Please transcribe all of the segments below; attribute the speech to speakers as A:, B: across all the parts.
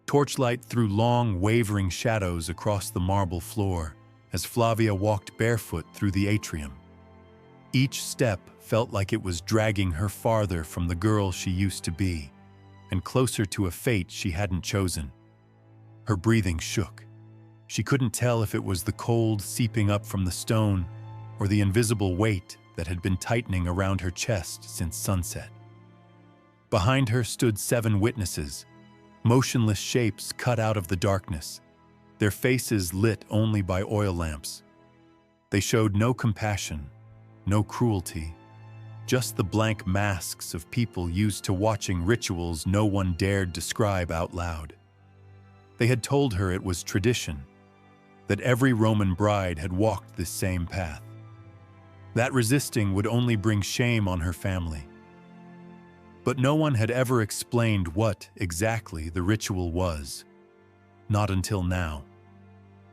A: Torchlight threw long, wavering shadows across the marble floor as Flavia walked barefoot through the atrium. Each step felt like it was dragging her farther from the girl she used to be, and closer to a fate she hadn't chosen. Her breathing shook. She couldn't tell if it was the cold seeping up from the stone or the invisible weight that had been tightening around her chest since sunset. Behind her stood 7 witnesses, motionless shapes cut out of the darkness, their faces lit only by oil lamps. They showed no compassion, no cruelty, just the blank masks of people used to watching rituals no one dared describe out loud. They had told her it was tradition, that every Roman bride had walked this same path. That resisting would only bring shame on her family. But no one had ever explained what exactly the ritual was. Not until now.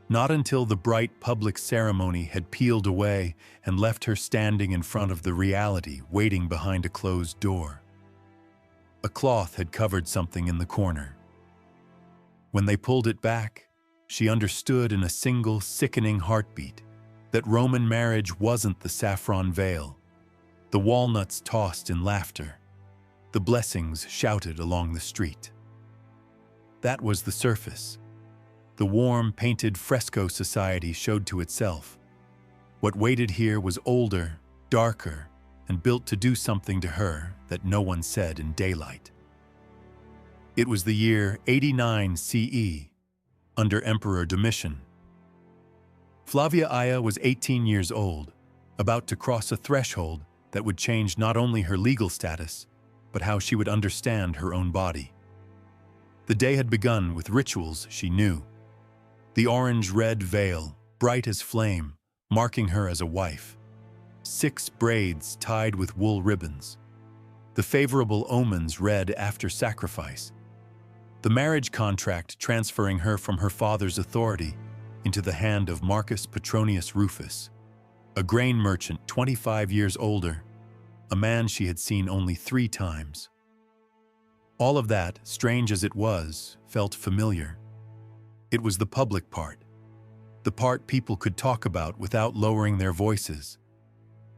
A: Not until the bright public ceremony had peeled away and left her standing in front of the reality, waiting behind a closed door. A cloth had covered something in the corner. When they pulled it back, she understood in a single sickening heartbeat that Roman marriage wasn't the saffron veil, the walnuts tossed in laughter, the blessings shouted along the street. That was the surface. The warm, painted fresco society showed to itself. What waited here was older, darker, and built to do something to her that no one said in daylight. It was the year 89 CE, under Emperor Domitian. Flavia Aya was 18 years old, about to cross a threshold that would change not only her legal status, but how she would understand her own body. The day had begun with rituals she knew. The orange-red veil, bright as flame, marking her as a wife. 6 braids tied with wool ribbons. The favorable omens read after sacrifice. The marriage contract transferring her from her father's authority into the hand of Marcus Petronius Rufus, a grain merchant 25 years older, a man she had seen only 3 times. All of that, strange as it was, felt familiar. It was the public part, the part people could talk about without lowering their voices.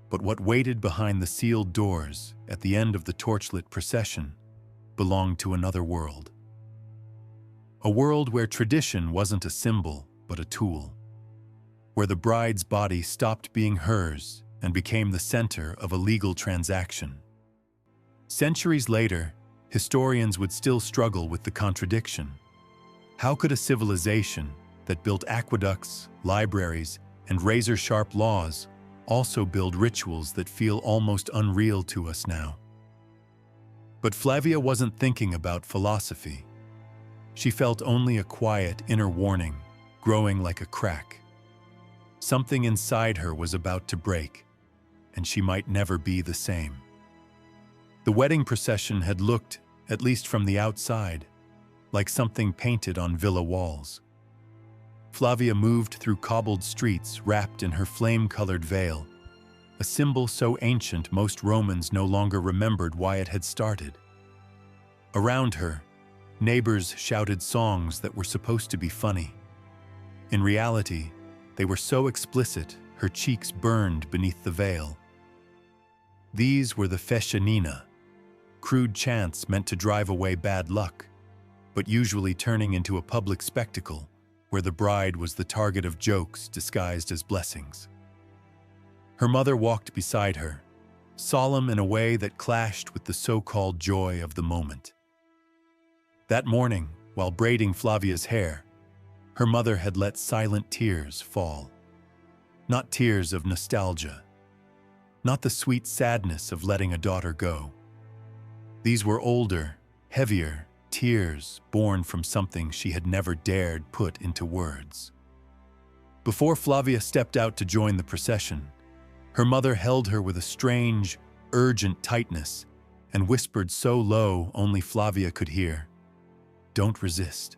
A: But what waited behind the sealed doors at the end of the torchlit procession belonged to another world. A world where tradition wasn't a symbol, but a tool. Where the bride's body stopped being hers and became the center of a legal transaction. Centuries later, historians would still struggle with the contradiction. How could a civilization that built aqueducts, libraries, and razor-sharp laws also build rituals that feel almost unreal to us now? But Flavia wasn't thinking about philosophy. She felt only a quiet inner warning, growing like a crack. Something inside her was about to break, and she might never be the same. The wedding procession had looked, at least from the outside, like something painted on villa walls. Flavia moved through cobbled streets wrapped in her flame-colored veil, a symbol so ancient most Romans no longer remembered why it had started. Around her, neighbors shouted songs that were supposed to be funny. In reality, they were so explicit her cheeks burned beneath the veil. These were the fescianina, crude chants meant to drive away bad luck, but usually turning into a public spectacle where the bride was the target of jokes disguised as blessings. Her mother walked beside her, solemn in a way that clashed with the so-called joy of the moment. That morning, while braiding Flavia's hair, her mother had let silent tears fall. Not tears of nostalgia, not the sweet sadness of letting a daughter go. These were older, heavier tears born from something she had never dared put into words. Before Flavia stepped out to join the procession, her mother held her with a strange, urgent tightness and whispered so low only Flavia could hear, "Don't resist.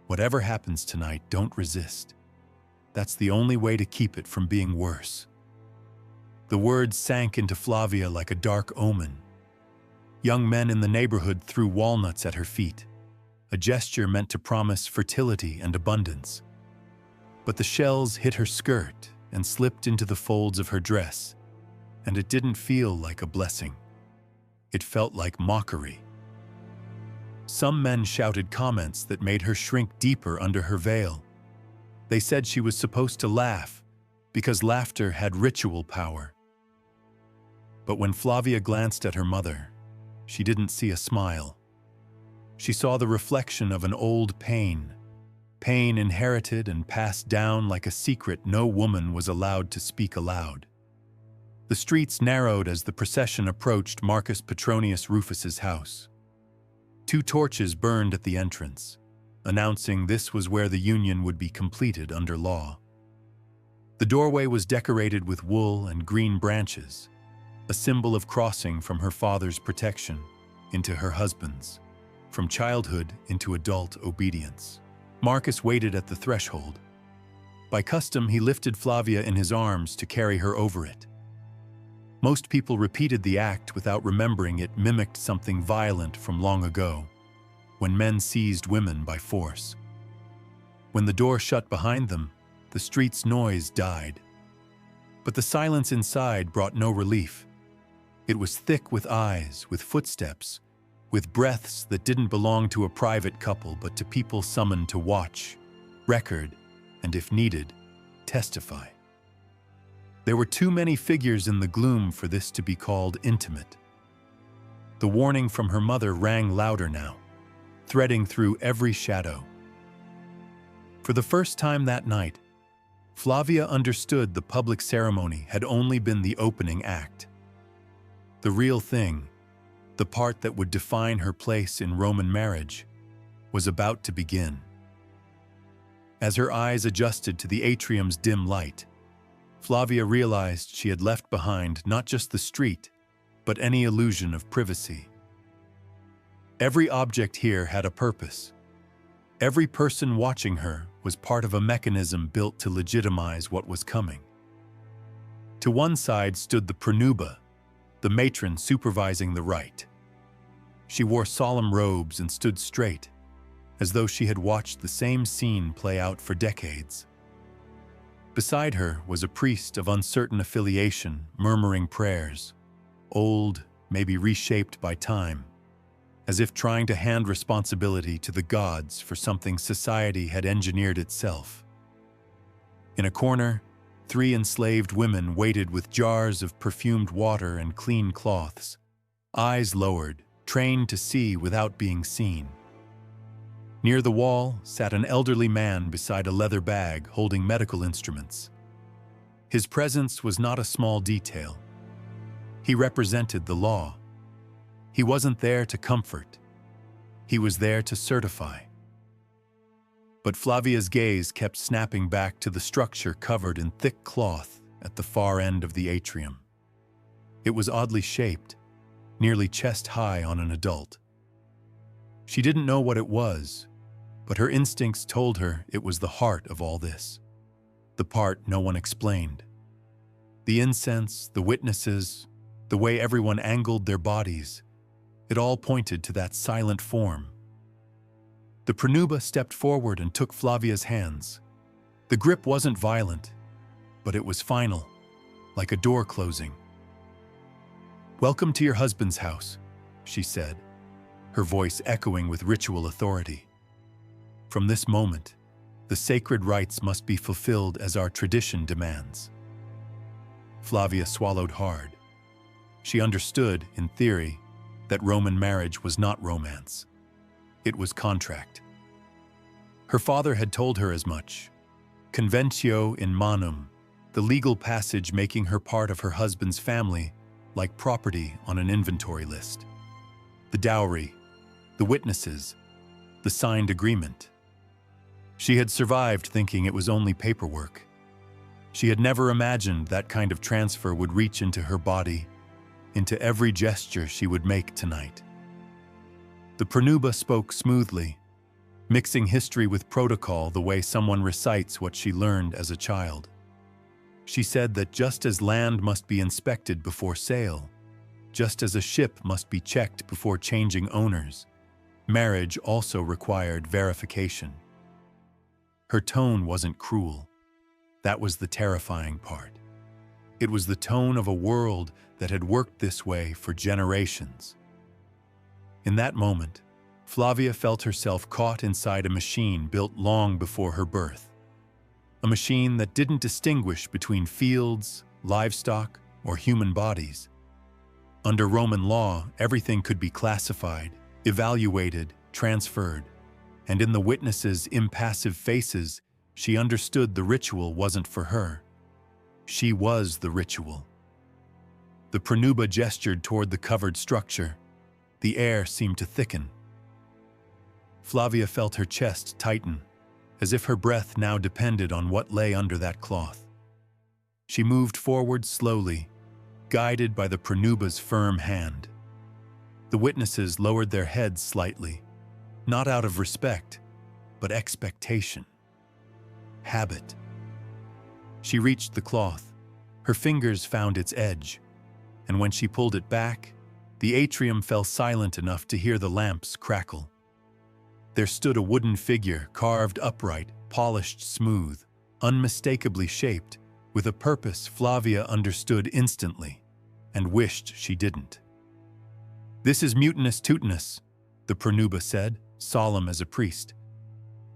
A: Whatever happens tonight, don't resist. That's the only way to keep it from being worse." The words sank into Flavia like a dark omen. Young men in the neighborhood threw walnuts at her feet. a gesture meant to promise fertility and abundance. But the shells hit her skirt and slipped into the folds of her dress, and it didn't feel like a blessing. It felt like mockery. Some men shouted comments that made her shrink deeper under her veil. They said she was supposed to laugh because laughter had ritual power. But when Flavia glanced at her mother, she didn't see a smile. She saw the reflection of an old pain inherited and passed down like a secret no woman was allowed to speak aloud. The streets narrowed as the procession approached Marcus Petronius Rufus's house. 2 torches burned at the entrance, announcing this was where the union would be completed under law. The doorway was decorated with wool and green branches, a symbol of crossing from her father's protection into her husband's, from childhood into adult obedience. Marcus waited at the threshold. By custom, he lifted Flavia in his arms to carry her over it. Most people repeated the act without remembering it mimicked something violent from long ago, when men seized women by force. When the door shut behind them, the street's noise died. But the silence inside brought no relief. It was thick with eyes, with footsteps, with breaths that didn't belong to a private couple but to people summoned to watch, record, and if needed, testify. There were too many figures in the gloom for this to be called intimate. The warning from her mother rang louder now, threading through every shadow. For the first time that night, Flavia understood the public ceremony had only been the opening act. The real thing, the part that would define her place in Roman marriage, was about to begin. As her eyes adjusted to the atrium's dim light, Flavia realized she had left behind not just the street, but any illusion of privacy. Every object here had a purpose. Every person watching her was part of a mechanism built to legitimize what was coming. To one side stood the pronuba, the matron supervising the rite. She wore solemn robes and stood straight, as though she had watched the same scene play out for decades. Beside her was a priest of uncertain affiliation, murmuring prayers, old, maybe reshaped by time, as if trying to hand responsibility to the gods for something society had engineered itself. In a corner, 3 enslaved women waited with jars of perfumed water and clean cloths, eyes lowered, trained to see without being seen. Near the wall sat an elderly man beside a leather bag holding medical instruments. His presence was not a small detail. He represented the law. He wasn't there to comfort. He was there to certify. But Flavia's gaze kept snapping back to the structure covered in thick cloth at the far end of the atrium. It was oddly shaped, nearly chest-high on an adult. She didn't know what it was, but her instincts told her it was the heart of all this, the part no one explained. The incense, the witnesses, the way everyone angled their bodies, it all pointed to that silent form. The pronuba stepped forward and took Flavia's hands. The grip wasn't violent, but it was final, like a door closing. "Welcome to your husband's house," she said, her voice echoing with ritual authority. "From this moment, the sacred rites must be fulfilled as our tradition demands." Flavia swallowed hard. She understood, in theory, that Roman marriage was not romance. It was contract. Her father had told her as much. Conventio in manum, the legal passage making her part of her husband's family, like property on an inventory list. The dowry, the witnesses, the signed agreement. She had survived thinking it was only paperwork. She had never imagined that kind of transfer would reach into her body, into every gesture she would make tonight. The pronuba spoke smoothly, mixing history with protocol the way someone recites what she learned as a child. She said that just as land must be inspected before sale, just as a ship must be checked before changing owners, Marriage also required verification. Her tone wasn't cruel. That was the terrifying part. It was the tone of a world that had worked this way for generations. In that moment, Flavia felt herself caught inside a machine built long before her birth. A machine that didn't distinguish between fields, livestock, or human bodies. Under Roman law, everything could be classified, evaluated, transferred, and in the witnesses' impassive faces, she understood the ritual wasn't for her. She was the ritual. The pronuba gestured toward the covered structure. The air seemed to thicken. Flavia felt her chest tighten, as if her breath now depended on what lay under that cloth. She moved forward slowly, guided by the pronuba's firm hand. The witnesses lowered their heads slightly, not out of respect, but expectation. Habit. She reached the cloth. Her fingers found its edge, and when she pulled it back, the atrium fell silent enough to hear the lamps crackle. There stood a wooden figure, carved upright, polished smooth, unmistakably shaped, with a purpose Flavia understood instantly, and wished she didn't. "This is Mutunus Tutunus," the pronuba said, solemn as a priest.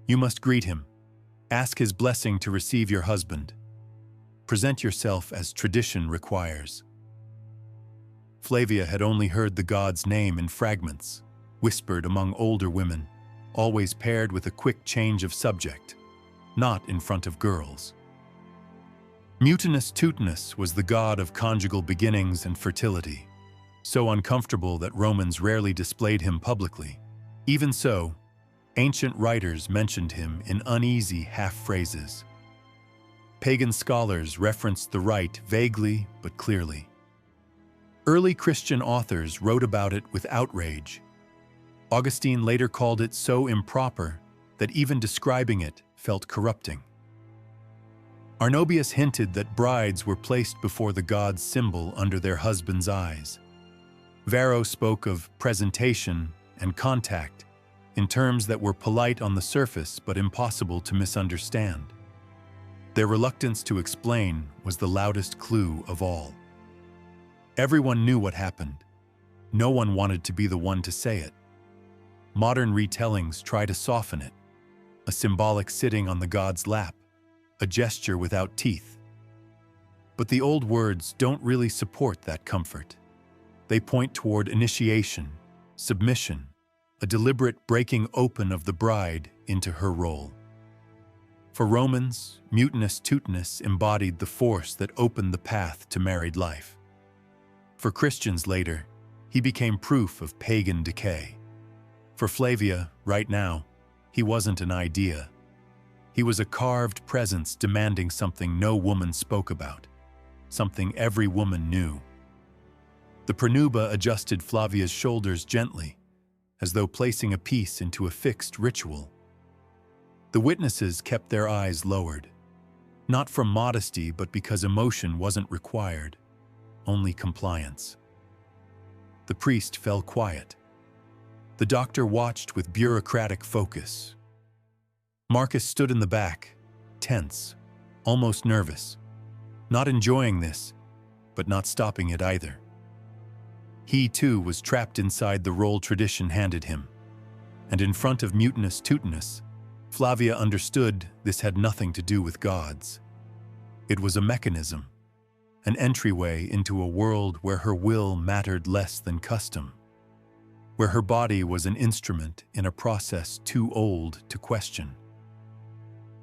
A: "You must greet him. Ask his blessing to receive your husband. Present yourself as tradition requires." Flavia had only heard the god's name in fragments, whispered among older women, always paired with a quick change of subject, not in front of girls. Mutunus Tutunus was the god of conjugal beginnings and fertility, so uncomfortable that Romans rarely displayed him publicly. Even so, ancient writers mentioned him in uneasy half-phrases. Pagan scholars referenced the rite vaguely but clearly. Early Christian authors wrote about it with outrage. Augustine later called it so improper that even describing it felt corrupting. Arnobius hinted that brides were placed before the god's symbol under their husband's eyes. Varro spoke of presentation and contact in terms that were polite on the surface but impossible to misunderstand. Their reluctance to explain was the loudest clue of all. Everyone knew what happened. No one wanted to be the one to say it. Modern retellings try to soften it. A symbolic sitting on the god's lap, a gesture without teeth. But the old words don't really support that comfort. They point toward initiation, submission, a deliberate breaking open of the bride into her role. For Romans, Mutunus Tutunus embodied the force that opened the path to married life. For Christians later, he became proof of pagan decay. For Flavia, right now, he wasn't an idea. He was a carved presence demanding something no woman spoke about, something every woman knew. The pronuba adjusted Flavia's shoulders gently, as though placing a piece into a fixed ritual. The witnesses kept their eyes lowered, not from modesty but because emotion wasn't required, only compliance. The priest fell quiet. The doctor watched with bureaucratic focus. Marcus stood in the back, tense, almost nervous, not enjoying this, but not stopping it either. He, too, was trapped inside the role tradition handed him, and in front of Mutunus Tutunus, Flavia understood this had nothing to do with gods. It was a mechanism, an entryway into a world where her will mattered less than custom, where her body was an instrument in a process too old to question.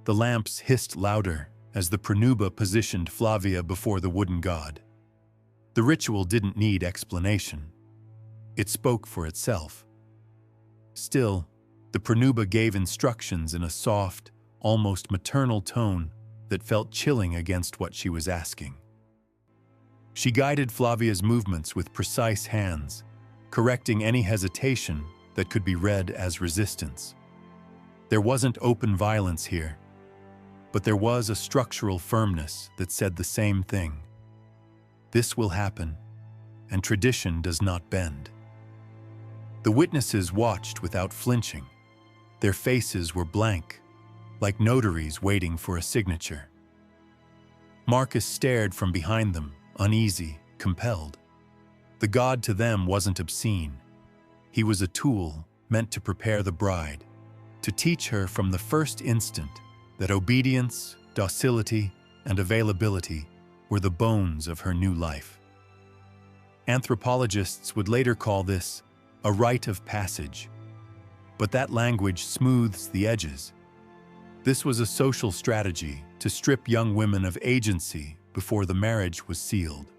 A: The lamps hissed louder as the pronuba positioned Flavia before the wooden god. The ritual didn't need explanation. It spoke for itself. Still, the pronuba gave instructions in a soft, almost maternal tone that felt chilling against what she was asking. She guided Flavia's movements with precise hands, correcting any hesitation that could be read as resistance. There wasn't open violence here, but there was a structural firmness that said the same thing. This will happen, and tradition does not bend. The witnesses watched without flinching. Their faces were blank, like notaries waiting for a signature. Marcus stared from behind them, uneasy, compelled. The god to them wasn't obscene. He was a tool meant to prepare the bride, to teach her from the first instant that obedience, docility, and availability were the bones of her new life. Anthropologists would later call this a rite of passage, but that language smooths the edges. This was a social strategy to strip young women of agency before the marriage was sealed.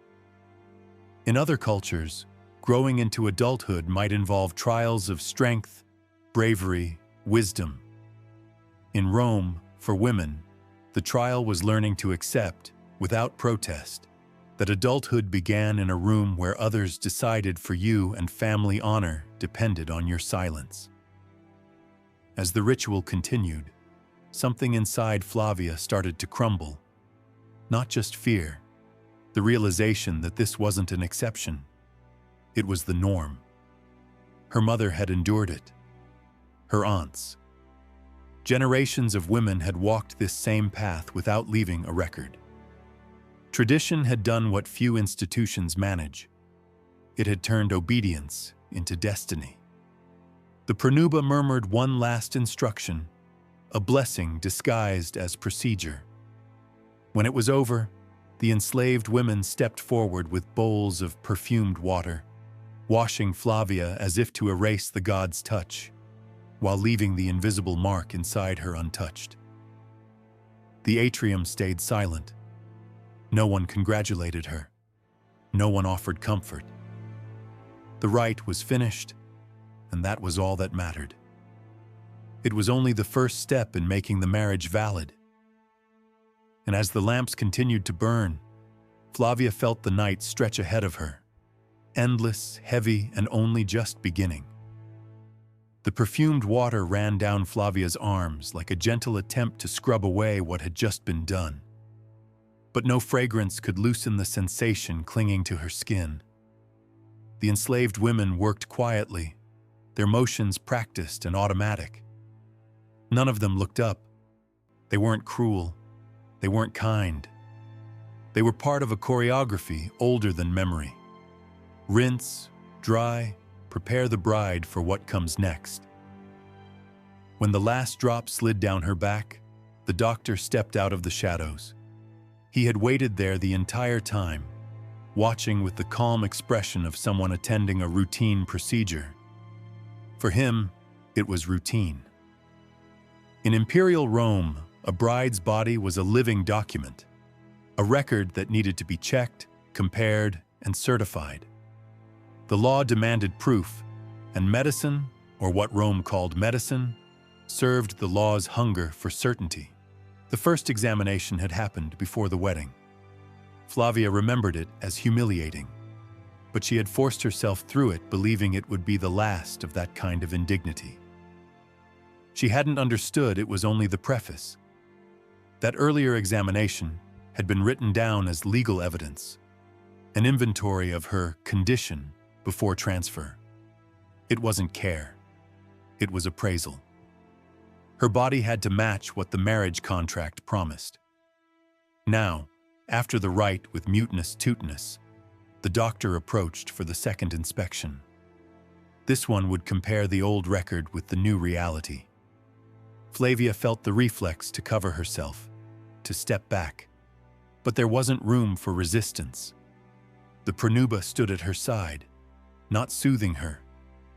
A: In other cultures, growing into adulthood might involve trials of strength, bravery, wisdom. In Rome, for women, the trial was learning to accept, without protest, that adulthood began in a room where others decided for you and family honor depended on your silence. As the ritual continued, something inside Flavia started to crumble. Not just fear, the realization that this wasn't an exception. It was the norm. Her mother had endured it. Her aunts. Generations of women had walked this same path without leaving a record. Tradition had done what few institutions manage. It had turned obedience into destiny. The pronuba murmured one last instruction, a blessing disguised as procedure. When it was over, the enslaved women stepped forward with bowls of perfumed water, washing Flavia as if to erase the god's touch, while leaving the invisible mark inside her untouched. The atrium stayed silent. No one congratulated her. No one offered comfort. The rite was finished, and that was all that mattered. It was only the first step in making the marriage valid. And as the lamps continued to burn, Flavia felt the night stretch ahead of her, endless, heavy, and only just beginning. The perfumed water ran down Flavia's arms like a gentle attempt to scrub away what had just been done. But no fragrance could loosen the sensation clinging to her skin. The enslaved women worked quietly, their motions practiced and automatic. None of them looked up. They weren't cruel. They weren't kind. They were part of a choreography older than memory. Rinse, dry, prepare the bride for what comes next. When the last drop slid down her back, the doctor stepped out of the shadows. He had waited there the entire time, watching with the calm expression of someone attending a routine procedure. For him, it was routine. In Imperial Rome, a bride's body was a living document, a record that needed to be checked, compared, and certified. The law demanded proof, and medicine, or what Rome called medicine, served the law's hunger for certainty. The first examination had happened before the wedding. Flavia remembered it as humiliating, but she had forced herself through it believing it would be the last of that kind of indignity. She hadn't understood it was only the preface. That earlier examination had been written down as legal evidence, an inventory of her condition before transfer. It wasn't care. It was appraisal. Her body had to match what the marriage contract promised. Now, after the rite with Mutunus Tutunus, the doctor approached for the second inspection. This one would compare the old record with the new reality. Flavia felt the reflex to cover herself, to step back. But there wasn't room for resistance. The pronuba stood at her side, not soothing her,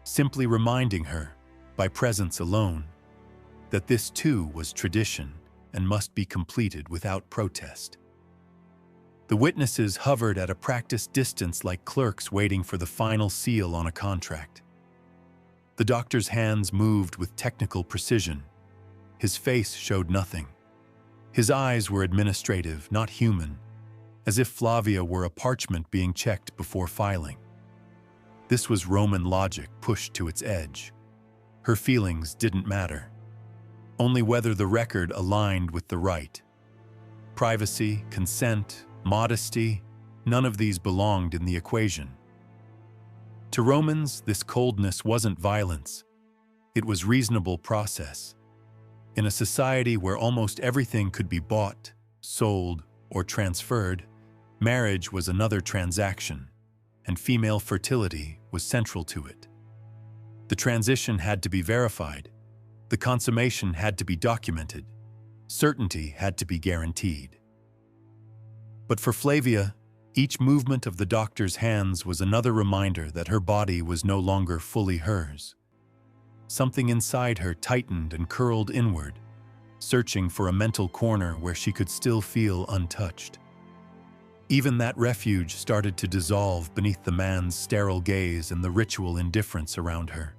A: simply reminding her, by presence alone, that this too was tradition and must be completed without protest. The witnesses hovered at a practiced distance like clerks waiting for the final seal on a contract. The doctor's hands moved with technical precision. His face showed nothing. His eyes were administrative, not human, as if Flavia were a parchment being checked before filing. This was Roman logic pushed to its edge. Her feelings didn't matter. Only whether the record aligned with the rite. Privacy, consent, modesty, none of these belonged in the equation. To Romans, this coldness wasn't violence. It was reasonable process. In a society where almost everything could be bought, sold, or transferred, marriage was another transaction, and female fertility was central to it. The transition had to be verified. The consummation had to be documented. Certainty had to be guaranteed. But for Flavia, each movement of the doctor's hands was another reminder that her body was no longer fully hers. Something inside her tightened and curled inward, searching for a mental corner where she could still feel untouched. Even that refuge started to dissolve beneath the man's sterile gaze and the ritual indifference around her.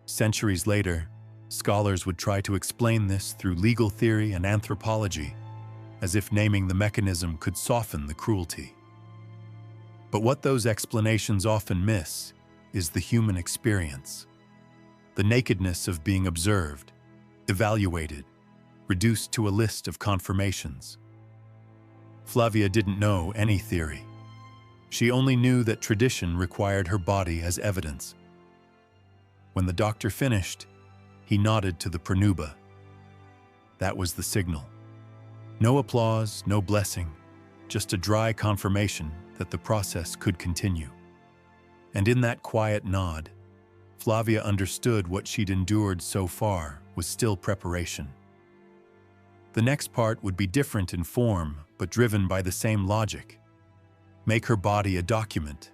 A: Centuries later, scholars would try to explain this through legal theory and anthropology, as if naming the mechanism could soften the cruelty. But what those explanations often miss is the human experience. The nakedness of being observed, evaluated, reduced to a list of confirmations. Flavia didn't know any theory. She only knew that tradition required her body as evidence. When the doctor finished, he nodded to the pronuba. That was the signal. No applause, no blessing, just a dry confirmation that the process could continue. And in that quiet nod, Flavia understood what she'd endured so far was still preparation. The next part would be different in form, but driven by the same logic. Make her body a document.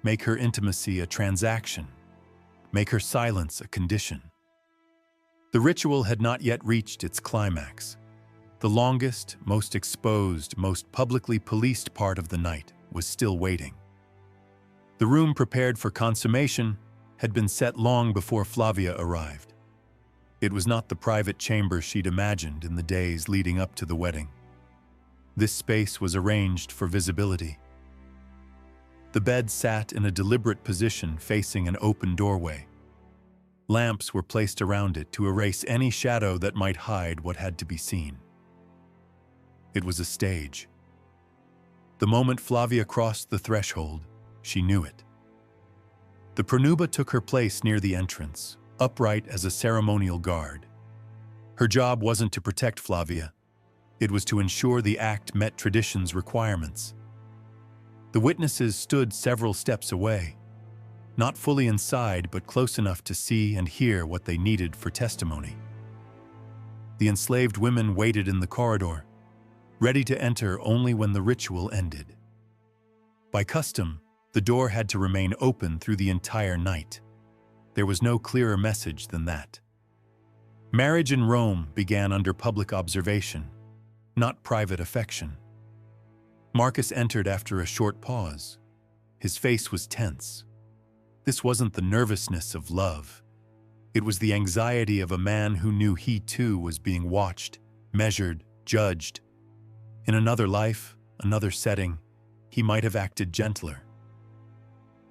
A: Make her intimacy a transaction. Make her silence a condition. The ritual had not yet reached its climax. The longest, most exposed, most publicly policed part of the night was still waiting. The room prepared for consummation had been set long before Flavia arrived. It was not the private chamber she'd imagined in the days leading up to the wedding. This space was arranged for visibility. The bed sat in a deliberate position facing an open doorway. Lamps were placed around it to erase any shadow that might hide what had to be seen. It was a stage. The moment Flavia crossed the threshold, she knew it. The pronuba took her place near the entrance, upright as a ceremonial guard. Her job wasn't to protect Flavia. It was to ensure the act met tradition's requirements. The witnesses stood several steps away, not fully inside but close enough to see and hear what they needed for testimony. The enslaved women waited in the corridor, ready to enter only when the ritual ended. By custom, the door had to remain open through the entire night. There was no clearer message than that. Marriage in Rome began under public observation, not private affection. Marcus entered after a short pause. His face was tense. This wasn't the nervousness of love. It was the anxiety of a man who knew he too was being watched, measured, judged. In another life, another setting, he might have acted gentler.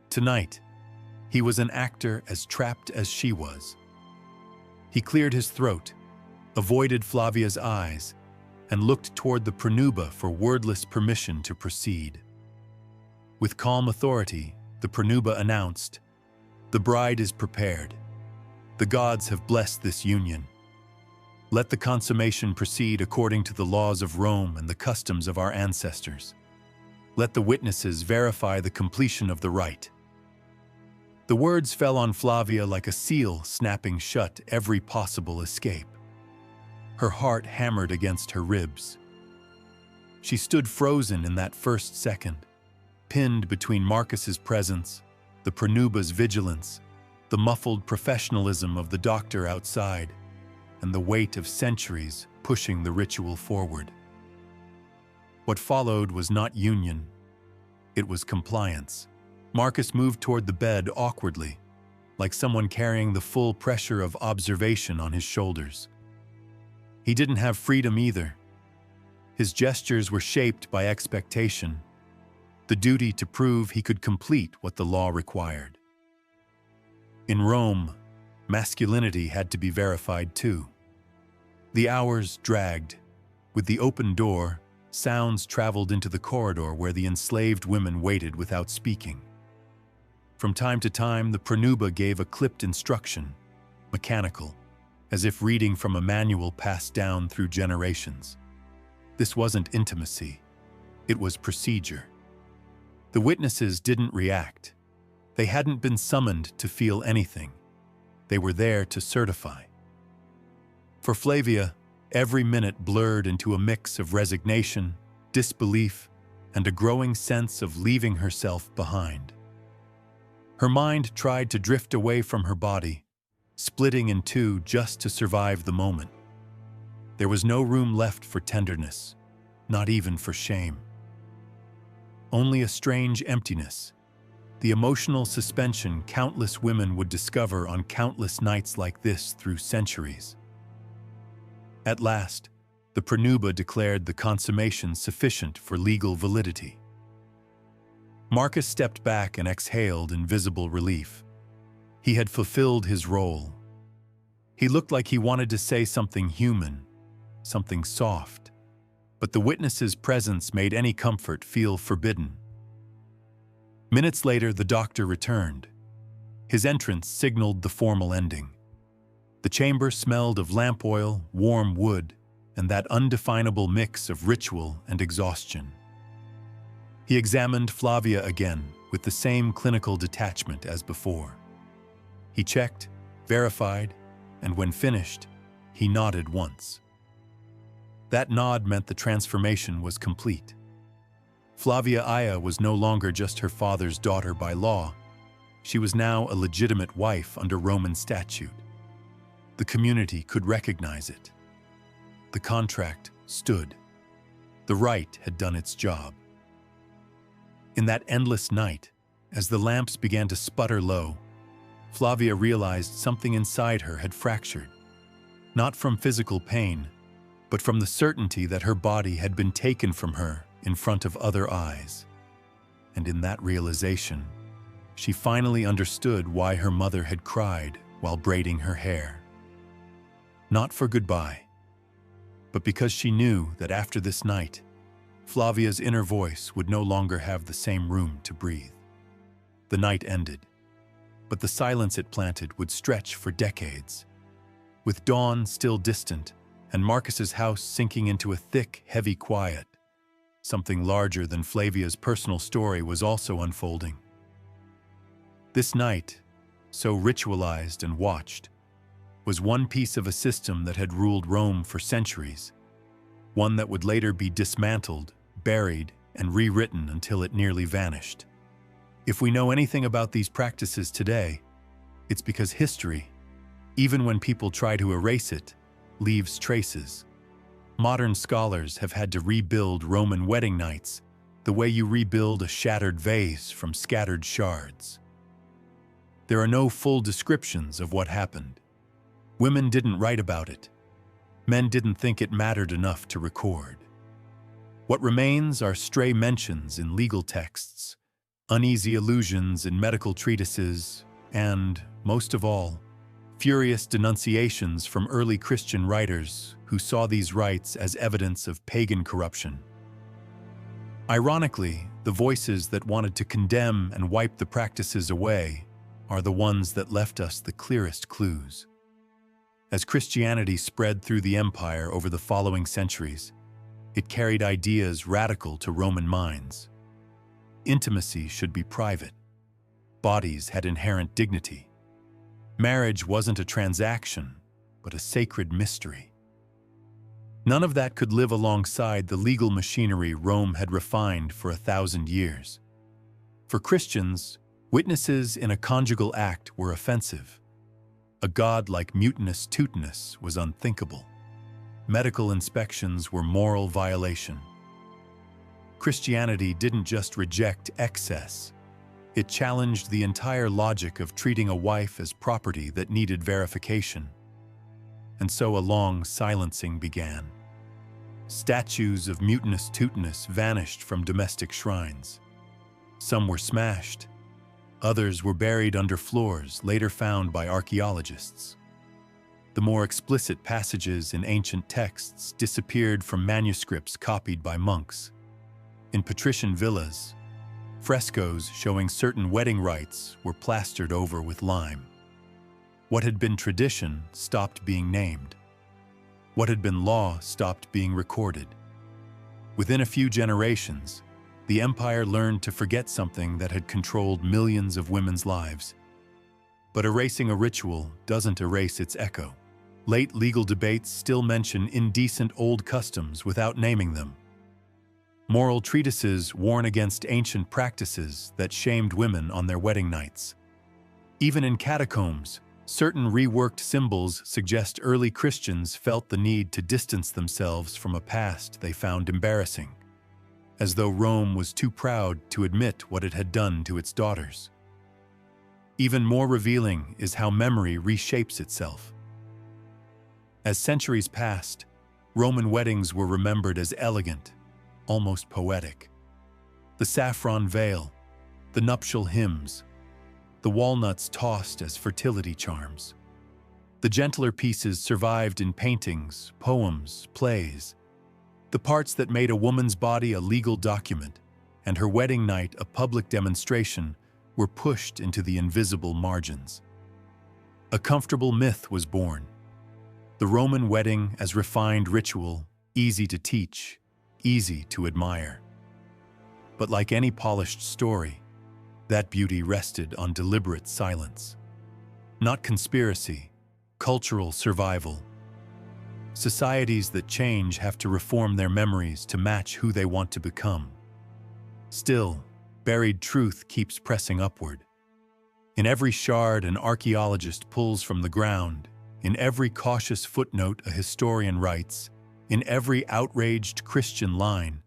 A: Tonight, he was an actor as trapped as she was. He cleared his throat, avoided Flavia's eyes, and looked toward the pronuba for wordless permission to proceed. With calm authority, the pronuba announced, "The bride is prepared. The gods have blessed this union. Let the consummation proceed according to the laws of Rome and the customs of our ancestors. Let the witnesses verify the completion of the rite." The words fell on Flavia like a seal snapping shut every possible escape. Her heart hammered against her ribs. She stood frozen in that first second, pinned between Marcus's presence, the pronuba's vigilance, the muffled professionalism of the doctor outside, and the weight of centuries pushing the ritual forward. What followed was not union. It was compliance. Marcus moved toward the bed awkwardly, like someone carrying the full pressure of observation on his shoulders. He didn't have freedom either. His gestures were shaped by expectation, the duty to prove he could complete what the law required. In Rome, masculinity had to be verified too. The hours dragged. With the open door, sounds traveled into the corridor where the enslaved women waited without speaking. From time to time, the pronuba gave a clipped instruction, mechanical, as if reading from a manual passed down through generations. This wasn't intimacy, it was procedure. The witnesses didn't react. They hadn't been summoned to feel anything. They were there to certify. For Flavia, every minute blurred into a mix of resignation, disbelief, and a growing sense of leaving herself behind. Her mind tried to drift away from her body, splitting in two just to survive the moment. There was no room left for tenderness, not even for shame. Only a strange emptiness, the emotional suspension countless women would discover on countless nights like this through centuries. At last, the pronuba declared the consummation sufficient for legal validity. Marcus stepped back and exhaled in visible relief. He had fulfilled his role. He looked like he wanted to say something human, something soft, but the witness's presence made any comfort feel forbidden. Minutes later, the doctor returned. His entrance signaled the formal ending. The chamber smelled of lamp oil, warm wood, and that undefinable mix of ritual and exhaustion. He examined Flavia again with the same clinical detachment as before. He checked, verified, and when finished, he nodded once. That nod meant the transformation was complete. Flavia Aya was no longer just her father's daughter by law. She was now a legitimate wife under Roman statute. The community could recognize it. The contract stood. The rite had done its job. In that endless night, as the lamps began to sputter low, Flavia realized something inside her had fractured. Not from physical pain, but from the certainty that her body had been taken from her in front of other eyes. And in that realization, she finally understood why her mother had cried while braiding her hair. Not for goodbye, but because she knew that after this night, Flavia's inner voice would no longer have the same room to breathe. The night ended, but the silence it planted would stretch for decades. With dawn still distant and Marcus's house sinking into a thick, heavy quiet, something larger than Flavia's personal story was also unfolding. This night, so ritualized and watched, was one piece of a system that had ruled Rome for centuries, one that would later be dismantled, buried, and rewritten until it nearly vanished. If we know anything about these practices today, it's because history, even when people try to erase it, leaves traces. Modern scholars have had to rebuild Roman wedding nights the way you rebuild a shattered vase from scattered shards. There are no full descriptions of what happened. Women didn't write about it. Men didn't think it mattered enough to record. What remains are stray mentions in legal texts, uneasy allusions in medical treatises, and, most of all, furious denunciations from early Christian writers who saw these rites as evidence of pagan corruption. Ironically, the voices that wanted to condemn and wipe the practices away are the ones that left us the clearest clues. As Christianity spread through the empire over the following centuries, it carried ideas radical to Roman minds. Intimacy should be private. Bodies had inherent dignity. Marriage wasn't a transaction, but a sacred mystery. None of that could live alongside the legal machinery Rome had refined for 1,000 years. For Christians, witnesses in a conjugal act were offensive. A god like Mutunus Tutunus was unthinkable. Medical inspections were moral violation. Christianity didn't just reject excess. It challenged the entire logic of treating a wife as property that needed verification. And so a long silencing began. Statues of Mutunus Tutunus vanished from domestic shrines. Some were smashed. Others were buried under floors later found by archaeologists. The more explicit passages in ancient texts disappeared from manuscripts copied by monks. In patrician villas, Frescoes showing certain wedding rites were plastered over with lime. What had been tradition stopped being named. What had been law stopped being recorded. Within a few generations, the empire learned to forget something that had controlled millions of women's lives. But erasing a ritual doesn't erase its echo. Late legal debates still mention indecent old customs without naming them. Moral treatises warn against ancient practices that shamed women on their wedding nights. Even in catacombs, certain reworked symbols suggest early Christians felt the need to distance themselves from a past they found embarrassing, as though Rome was too proud to admit what it had done to its daughters. Even more revealing is how memory reshapes itself. As centuries passed, Roman weddings were remembered as elegant, almost poetic. The saffron veil, the nuptial hymns, the walnuts tossed as fertility charms. The gentler pieces survived in paintings, poems, plays. The parts that made a woman's body a legal document and her wedding night a public demonstration were pushed into the invisible margins. A comfortable myth was born. The Roman wedding as refined ritual, easy to teach, easy to admire. But like any polished story, that beauty rested on deliberate silence. Not conspiracy, cultural survival. Societies that change have to reform their memories to match who they want to become. Still, buried truth keeps pressing upward. In every shard an archaeologist pulls from the ground, in every cautious footnote a historian writes, in every outraged Christian line,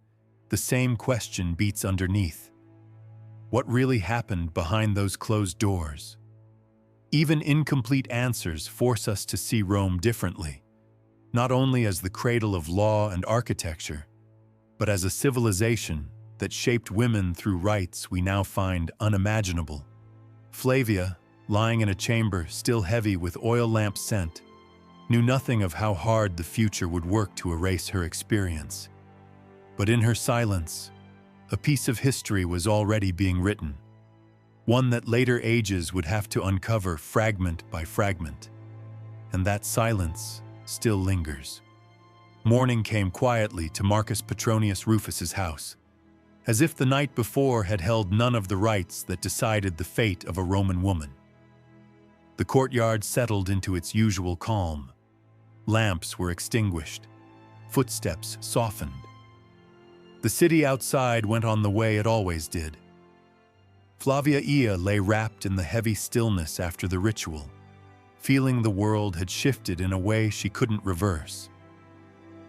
A: the same question beats underneath. What really happened behind those closed doors? Even incomplete answers force us to see Rome differently, not only as the cradle of law and architecture, but as a civilization that shaped women through rites we now find unimaginable. Flavia, lying in a chamber still heavy with oil lamp scent, knew nothing of how hard the future would work to erase her experience. But in her silence, a piece of history was already being written, one that later ages would have to uncover fragment by fragment. And that silence still lingers. Morning came quietly to Marcus Petronius Rufus's house, as if the night before had held none of the rites that decided the fate of a Roman woman. The courtyard settled into its usual calm. Lamps were extinguished. Footsteps softened. The city outside went on the way it always did. Flavia lay wrapped in the heavy stillness after the ritual, feeling the world had shifted in a way she couldn't reverse.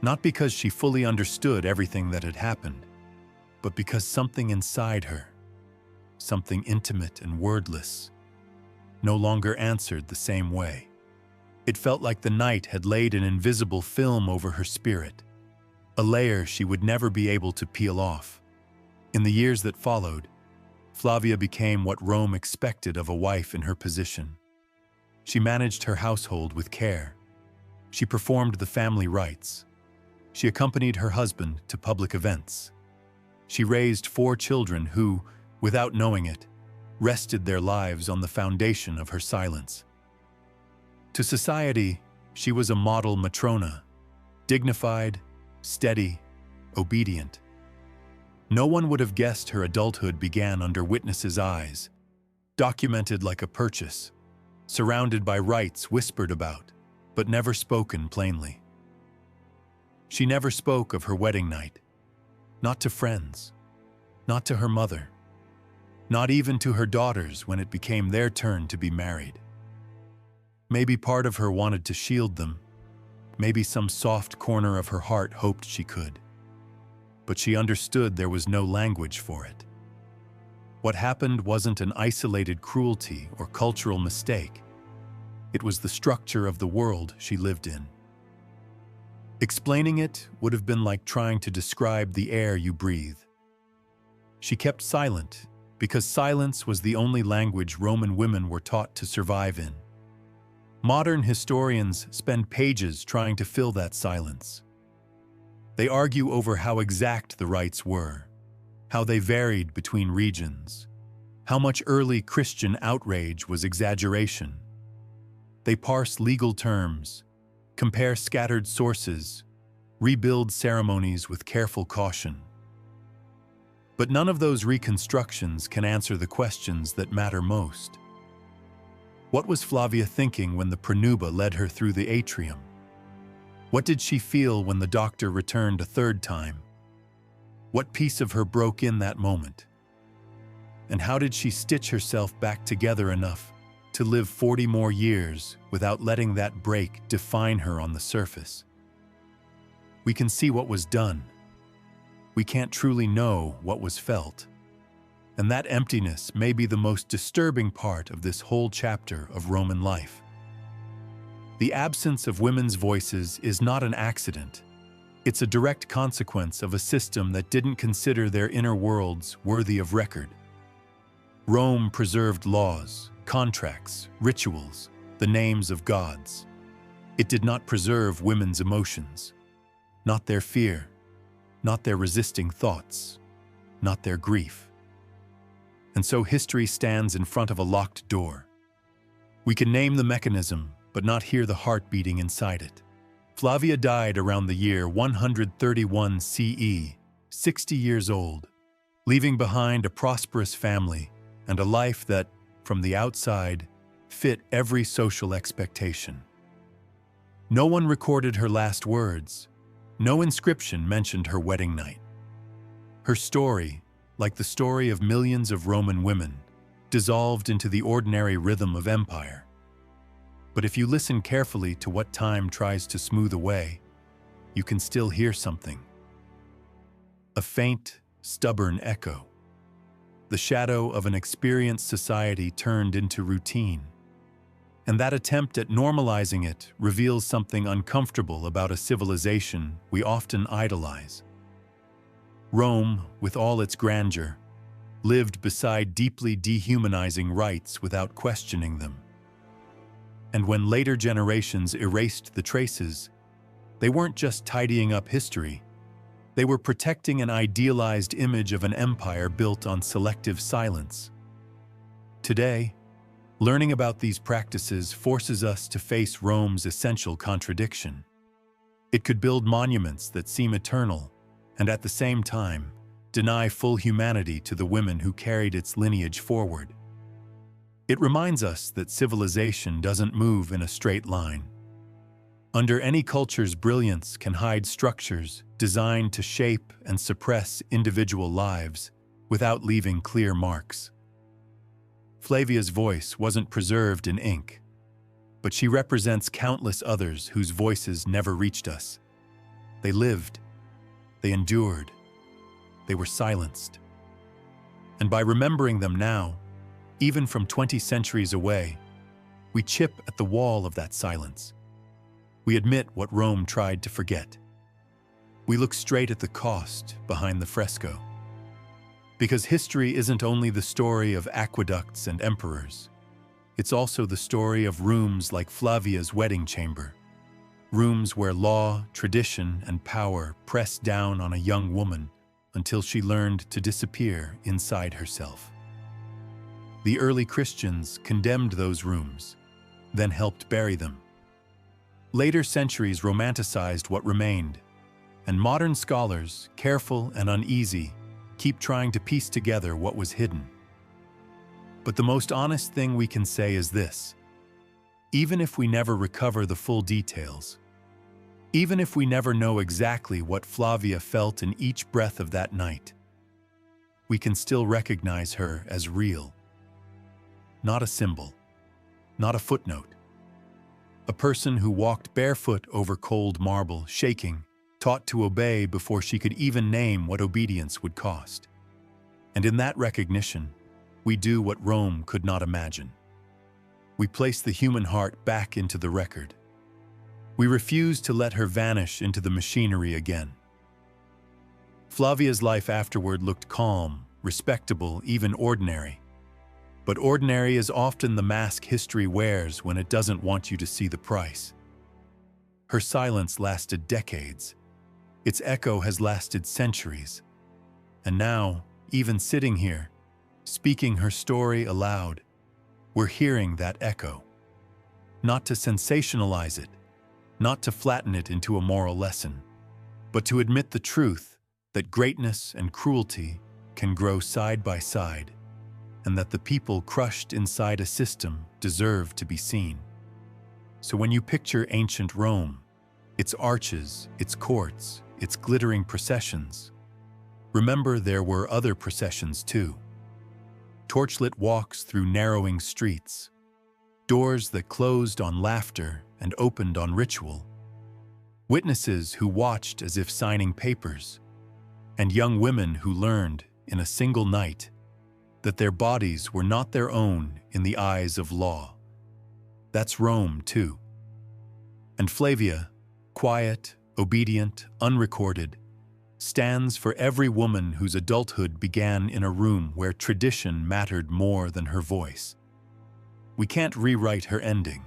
A: Not because she fully understood everything that had happened, but because something inside her, something intimate and wordless, no longer answered the same way. It felt like the night had laid an invisible film over her spirit, a layer she would never be able to peel off. In the years that followed, Flavia became what Rome expected of a wife in her position. She managed her household with care. She performed the family rites. She accompanied her husband to public events. She raised 4 children who, without knowing it, rested their lives on the foundation of her silence. To society, she was a model matrona, dignified, steady, obedient. No one would have guessed her adulthood began under witnesses' eyes, documented like a purchase, surrounded by rites whispered about, but never spoken plainly. She never spoke of her wedding night, not to friends, not to her mother, not even to her daughters when it became their turn to be married. Maybe part of her wanted to shield them, maybe some soft corner of her heart hoped she could. But she understood there was no language for it. What happened wasn't an isolated cruelty or cultural mistake. It was the structure of the world she lived in. Explaining it would have been like trying to describe the air you breathe. She kept silent because silence was the only language Roman women were taught to survive in. Modern historians spend pages trying to fill that silence. They argue over how exact the rites were, how they varied between regions, how much early Christian outrage was exaggeration. They parse legal terms, compare scattered sources, rebuild ceremonies with careful caution. But none of those reconstructions can answer the questions that matter most. What was Flavia thinking when the pronuba led her through the atrium? What did she feel when the doctor returned a third time? What piece of her broke in that moment? And how did she stitch herself back together enough to live 40 more years without letting that break define her on the surface? We can see what was done. We can't truly know what was felt. And that emptiness may be the most disturbing part of this whole chapter of Roman life. The absence of women's voices is not an accident. It's a direct consequence of a system that didn't consider their inner worlds worthy of record. Rome preserved laws, contracts, rituals, the names of gods. It did not preserve women's emotions, not their fear, not their resisting thoughts, not their grief. And so history stands in front of a locked door. We can name the mechanism, but not hear the heart beating inside it. Flavia died around the year 131 CE, 60 years old, leaving behind a prosperous family and a life that, from the outside, fit every social expectation. No one recorded her last words. No inscription mentioned her wedding night. Her story, like the story of millions of Roman women, dissolved into the ordinary rhythm of empire. But if you listen carefully to what time tries to smooth away, you can still hear something. A faint, stubborn echo. The shadow of an experienced society turned into routine. And that attempt at normalizing it reveals something uncomfortable about a civilization we often idolize. Rome, with all its grandeur, lived beside deeply dehumanizing rites without questioning them. And when later generations erased the traces, they weren't just tidying up history, they were protecting an idealized image of an empire built on selective silence. Today, learning about these practices forces us to face Rome's essential contradiction. It could build monuments that seem eternal, and at the same time, deny full humanity to the women who carried its lineage forward. It reminds us that civilization doesn't move in a straight line. Under any culture's brilliance can hide structures designed to shape and suppress individual lives without leaving clear marks. Flavia's voice wasn't preserved in ink, but she represents countless others whose voices never reached us. They lived, they endured, they were silenced. And by remembering them now, even from 20 centuries away, we chip at the wall of that silence. We admit what Rome tried to forget. We look straight at the cost behind the fresco. Because history isn't only the story of aqueducts and emperors. It's also the story of rooms like Flavia's wedding chamber. Rooms where law, tradition, and power pressed down on a young woman until she learned to disappear inside herself. The early Christians condemned those rooms, then helped bury them. Later centuries romanticized what remained, and modern scholars, careful and uneasy, keep trying to piece together what was hidden. But the most honest thing we can say is this: even if we never recover the full details, even if we never know exactly what Flavia felt in each breath of that night, we can still recognize her as real. Not a symbol, not a footnote. A person who walked barefoot over cold marble, shaking, taught to obey before she could even name what obedience would cost. And in that recognition, we do what Rome could not imagine. We place the human heart back into the record. We refuse to let her vanish into the machinery again. Flavia's life afterward looked calm, respectable, even ordinary. But ordinary is often the mask history wears when it doesn't want you to see the price. Her silence lasted decades. Its echo has lasted centuries. And now, Even sitting here, speaking her story aloud, we're hearing that echo. Not to sensationalize it, not to flatten it into a moral lesson, but to admit the truth that greatness and cruelty can grow side by side, and that the people crushed inside a system deserve to be seen. So when you picture ancient Rome, its arches, its courts, its glittering processions, remember there were other processions too. Torchlit walks through narrowing streets, doors that closed on laughter and opened on ritual, witnesses who watched as if signing papers, and young women who learned in a single night that their bodies were not their own in the eyes of law. That's Rome too. And Flavia, quiet, obedient, unrecorded, stands for every woman whose adulthood began in a room where tradition mattered more than her voice. We can't rewrite her ending,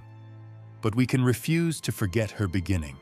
A: but we can refuse to forget her beginning.